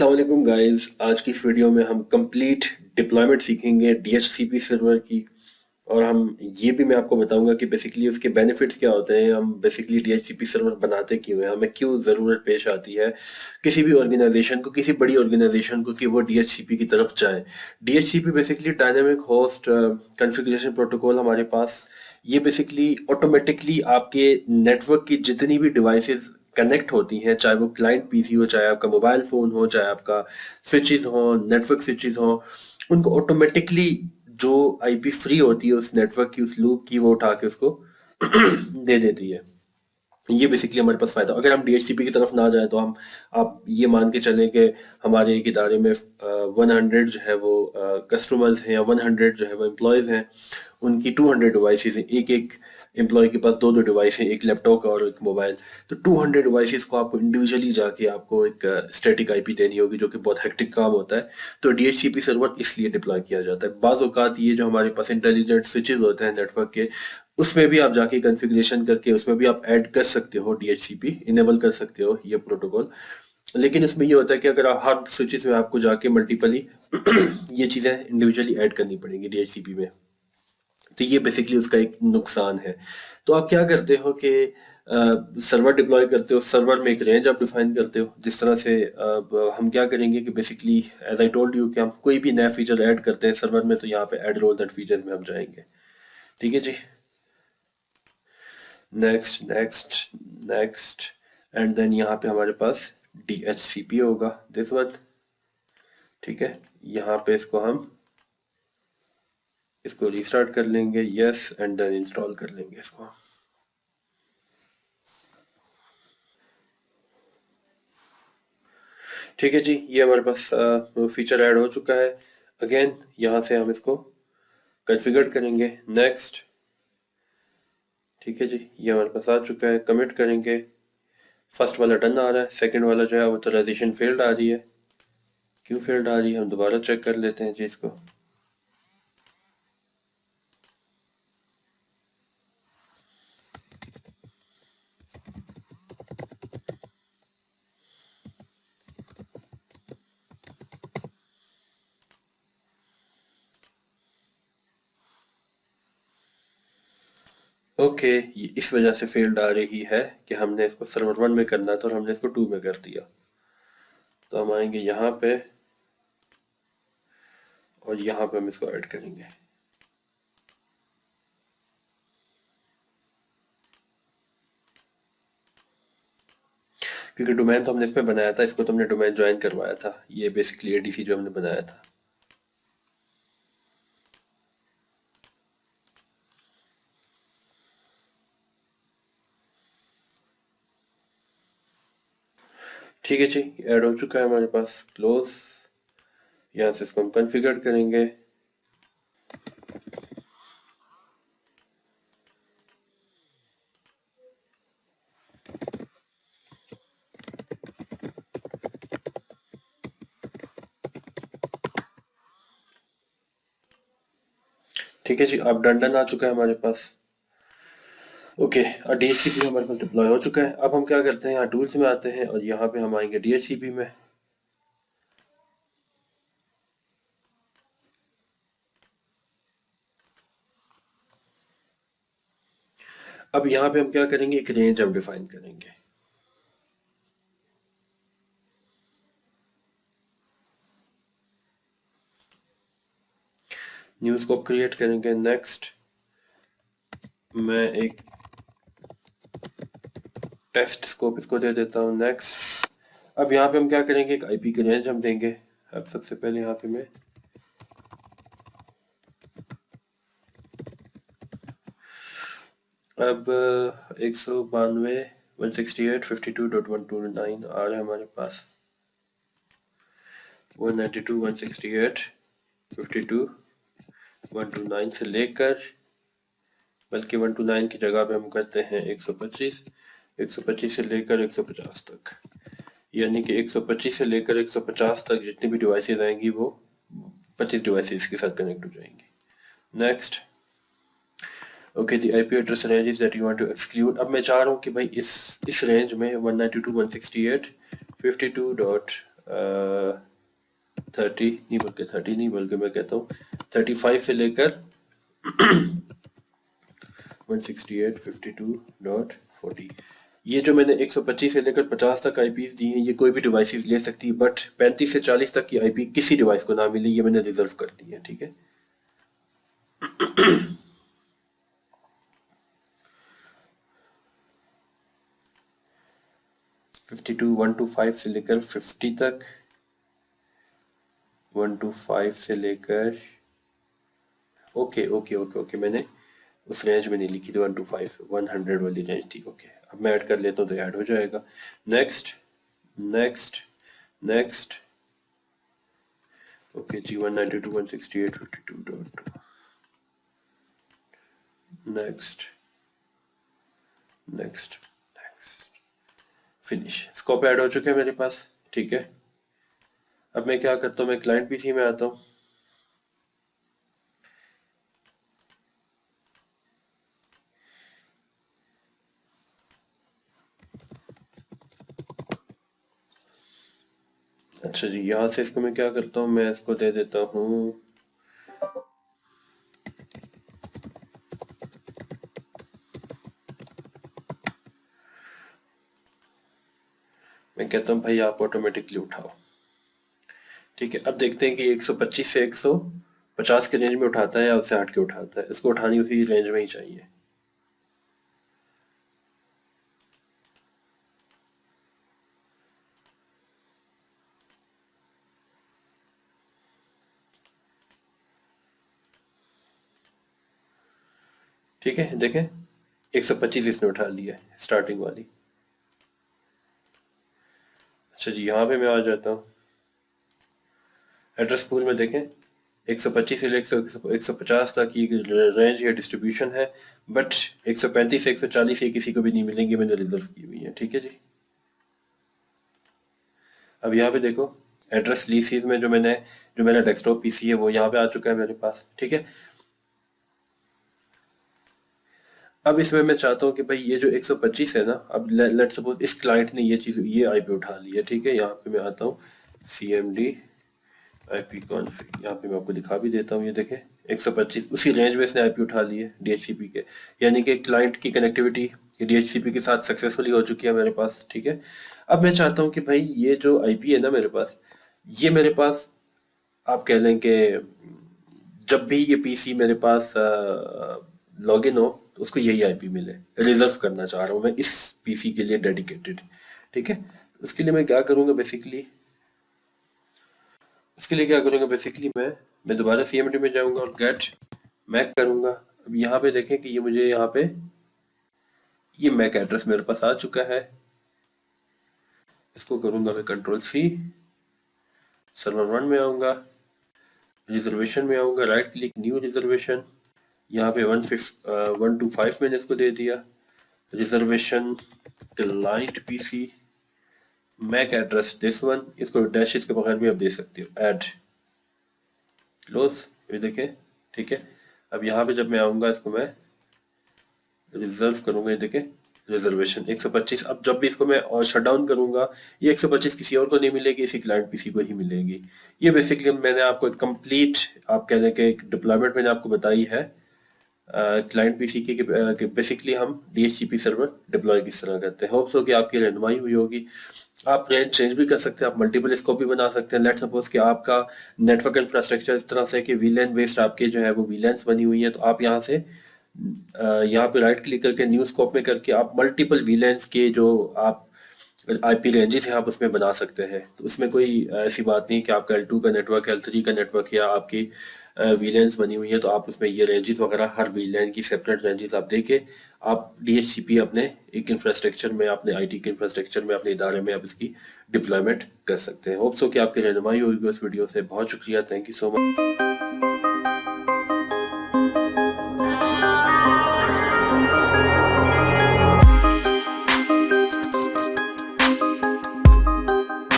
अस्सलाम वालेकुम गाइस। आज की इस वीडियो में हम कंप्लीट डिप्लॉयमेंट सीखेंगे DHCP सर्वर की। और हम ये भी मैं आपको बताऊंगा कि बेसिकली उसके बेनिफिट्स क्या होते हैं। हम बेसिकली DHCP सर्वर बनाते क्यों हैं, हमें क्यों ज़रूरत पेश आती है किसी भी ऑर्गेनाइजेशन को, किसी बड़ी ऑर्गेनाइजेशन को, कि वो DHCP की तरफ जाए। DHCP basically dynamic host configuration protocol हमारे पास। ये बेसिकली ऑटोमेटिकली आपके नेटवर्क की जितनी भी डिवाइसेस कनेक्ट होती हैं, चाहे वो क्लाइंट पीसी हो, चाहे आपका मोबाइल फोन हो, चाहे आपका स्विचेस हो, नेटवर्क स्विचेस हो, उनको ऑटोमेटिकली जो आईपी फ्री होती है उस नेटवर्क की, उस लूप की, वो उठा के उसको दे देती है। ये बेसिकली हमारे पास फायदा। अगर हम DHCP की तरफ ना जाए तो हम, आप ये मान के चलें कि हमारे एक इदारे में 100 जो है वो कस्टमर्स हैं, या 100 जो है वो एम्प्लॉयज़ हैं। उनकी 200 डिवाइसेस हैं। एक एक एम्प्लॉय के पास दो दो डिवाइस हैं, एक लैपटॉप और एक मोबाइल। तो 200 डिवाइसेस को आपको इंडिविजुअली जाके आपको एक स्टैटिक आईपी देनी होगी, जो कि बहुत हेक्टिक काम होता है। तो DHCP सर्वर इसलिए डिप्लॉय किया जाता है। बाज़ औक़ात ये जो हमारे पास इंटेलिजेंट स्विचेस होते हैं नेटवर्क के, उसमें भी आप जाके कॉन्फ़िगरेशन करके उसमें भी आप ऐड कर सकते हो, DHCP इनेबल कर सकते हो ये प्रोटोकॉल। लेकिन इसमें ये होता है कि अगर आप हर स्विचेस में आपको जाके मल्टीपली ये चीज़ें इंडिविजुअली ऐड करनी पड़ेंगी DHCP में। तो ये बेसिकली उसका एक नुकसान है। तो आप क्या करते हो कि सर्वर डिप्लॉय करते हो, सर्वर में एक रेंज आप डिफाइन करते हो। जिस तरह से अब हम क्या करेंगे कि basically as I told you कि हम कोई भी नया फीचर ऐड करते हैं सर्वर में, तो यहाँ पे ऐड रोल दैट फीचर्स में हम जाएंगे। ठीक है जी। Next next next, and then यहाँ पे हमारे पास DHCP होगा, दिस वन। ठीक है, यहाँ पे इसको रीस्टार्ट कर लेंगे, यस, एंड देन इंस्टॉल कर लेंगे इसको। ठीक है जी, ये हमारे पास फीचर ऐड हो चुका है। अगेन यहाँ से हम इसको कॉन्फ़िगर करेंगे, नेक्स्ट। ठीक है जी, ये हमारे पास आ चुका है, कमिट करेंगे। फर्स्ट वाला डन आ रहा है, सेकंड वाला जो है ऑथराइजेशन फेल्ड आ रही है। क्यों फेल्ड आ रही है, हम दोबारा चेक कर लेते हैं जी इसको। ओके, ये इस वजह से फेल्ड आ रही है कि हमने इसको सर्वर 1 में करना था और हमने इसको 2 में कर दिया। तो हम आएंगे यहाँ पे और यहाँ पे हम इसको ऐड करेंगे। क्योंकि डोमेन तो हमने इसमें बनाया था, इसको तो हमने डोमेन ज्वाइन करवाया था। ये बेसिकली ADC जो हमने बनाया था। ठीक है जी, ऐड हो चुका है हमारे पास, क्लोज। यहाँ से इसको हम कॉन्फ़िगर करेंगे। ठीक है जी, अब डन आ चुका है हमारे पास। ओके, और DHCP हमारे पास डिप्लॉय हो चुका है। अब हम क्या करते हैं, यहाँ टूल्स में आते हैं और यहाँ पे हम आएंगे DHCP में। अब यहाँ पे हम क्या करेंगे, एक रेंज हम डिफाइन करेंगे। न्यू स्कोप क्रिएट करेंगे, नेक्स्ट। मैं एक टेस्ट स्कोप इसको दे देता हूँ, नेक्स्ट। अब यहाँ पे हम क्या करेंगे, एक IP की रेंज हम देंगे। अब सबसे पहले यहाँ पे मैं अब 192.168.52.129 आ रहा है हमारे पास। 192.168.52.129 से लेकर, बल्कि 129 की जगह पे हम करते हैं 125। 125 से लेकर 150 तक, यानी कि 125 से लेकर 150 तक जितनी भी डिवाइसेस आएंगी वो 25 डिवाइसेस के साथ कनेक्ट हो जाएंगी। Next. Okay, the IP address range that you want to exclude. अब मैं चाह रहा हूँ कि भाई इस रेंज में 192.168.52. 30 नहीं बल्कि 30 नहीं बल्कि मैं कहता हूँ 35 से लेकर 168.52.40। ये जो मैंने 125 से लेकर 50 तक आईपीज दी हैं, ये कोई भी डिवाइसेस ले सकती है, बट 35 से 40 तक की आईपी किसी डिवाइस को ना मिले, ये मैंने रिजर्व कर दी है। ठीक है, 52 125 से लेकर 50 तक, 125 से लेकर ओके ओके ओके ओके, मैंने उस रेंज में नहीं लिखी थी 125 100 वाली रेंज थी। ओके, अब मैं ऐड कर लेता हूँ तो ऐड हो जाएगा। नेक्स्ट नेक्स्ट नेक्स्ट ओके जी, 192 168.52.2 next next next, finish. Scope add हो चुका है मेरे पास। ठीक है, अब मैं क्या करता हूँ, मैं क्लाइंट पीसी में आता हूँ। अच्छा जी, यहाँ से इसको मैं क्या करता हूँ, मैं इसको दे देता हूँ मैं कहता हूँ भाई आप ऑटोमेटिकली उठाओ। ठीक है, अब देखते हैं कि 125 से 150 के रेंज में उठाता है या उससे हट के उठाता है। इसको उठानी उसी रेंज में ही चाहिए। ठीक है, देखें 125 इसने उठा लिया है, स्टार्टिंग वाली। अच्छा जी, यहाँ पे मैं आ जाता हूँ एड्रेस पूल में। देखें 125 से 150 तक की रेंज या डिस्ट्रीब्यूशन है, बट 135 से 140 ये किसी को भी नहीं मिलेंगे, मैंने रिजर्व की हुई है। ठीक है जी, अब यहाँ पे देखो एड्रेस लीसीज में जो मेरा डेस्कटॉप पीसी है वो यहाँ पे आ चुका है मेरे पास। ठीक है, अब इसमें मैं चाहता हूँ कि भाई ये जो 125 है ना, अब लेट सपोज इस क्लाइंट ने ये आईपी उठा ली है। ठीक है, यहाँ पे मैं आता हूँ cmd ip config, यहाँ पे मैं आपको दिखा भी देता हूँ। ये देखें 125 उसी रेंज में इसने आईपी उठा ली है DHCP के, यानी कि क्लाइंट की कनेक्टिविटी DHCP के साथ सक्सेसफुली हो चुकी है मेरे पास। ठीक है, अब मैं चाहता हूँ कि भाई ये जो आईपी है ना मेरे पास, ये मेरे पास आप कह लें कि जब भी ये पीसी मेरे पास लॉगिन हो तो उसको यही आईपी मिले। रिजर्व करना चाह रहा हूँ मैं इस पीसी के लिए डेडिकेटेड। ठीक है, उसके लिए मैं क्या करूँगा बेसिकली, मैं दोबारा CMD में जाऊंगा और गेट मैक करूंगा। अब यहाँ पे देखें कि ये मुझे यहाँ पे ये मैक एड्रेस मेरे पास आ चुका है। इसको करूंगा मैं Ctrl+C, सर्वर 1 में आऊंगा, रिजर्वेशन में आऊंगा, राइट क्लिक न्यू रिजर्वेशन, यहाँ पे 125 मैंने इसको दे दिया। Reservation client PC MAC address this one, इसको डैशेस के बगैर भी आप दे सकते हो। ऐड क्लोज, ये देखें। ठीक है, अब यहाँ पे जब मैं आऊंगा इसको मैं रिजर्व करूंगा। ये देखें रिजर्वेशन 125। अब जब भी इसको मैं और शट डाउन करूंगा ये 125 किसी और को नहीं मिलेगी, इसी क्लाइंट पीसी को ही मिलेगी। ये बेसिकली मैंने आपको एक कंप्लीट आप कह लें कि एक डिप्लॉयमेंट मैंने आपको बताई है क्लाइंट पीसी की बेसिकली हम DHCP सर्वर डिप्लॉय किस तरह करते हैं। होप्स हो कि आपकी रहनुमाई हुई होगी। आप रेंज चेंज भी कर सकते हैं, आप मल्टीपल स्कोप भी बना सकते हैं। लेट सपोज कि आपका नेटवर्क इंफ्रास्ट्रक्चर इस तरह से कि वीलैन बेस्ड आपके जो है वो वीलैंस बनी हुई है, तो आप यहाँ से यहाँ पे राइट क्लिक करके न्यू स्कोप में करके आप मल्टीपल वीलैंस के जो आप आईपी रेंजेस हैं आप उसमें बना सकते हैं। तो उसमें कोई ऐसी बात नहीं कि आपका L2 का नेटवर्क, L3 का नेटवर्क या आपकी वीलैंस बनी हुई है तो आप उसमें ये रेंजेस वगैरह हर वीलैन की सेपरेट रेंजेस आप देके आप DHCP अपने एक इंफ्रास्ट्रक्चर में, अपने IT के इंफ्रास्ट्रक्चर में, अपने इदारे में आप इसकी डिप्लॉयमेंट कर सकते हैं। होप्स हो कि आपकी रहनुमाई होगी इस वीडियो से। बहुत शुक्रिया, थैंक यू सो मच।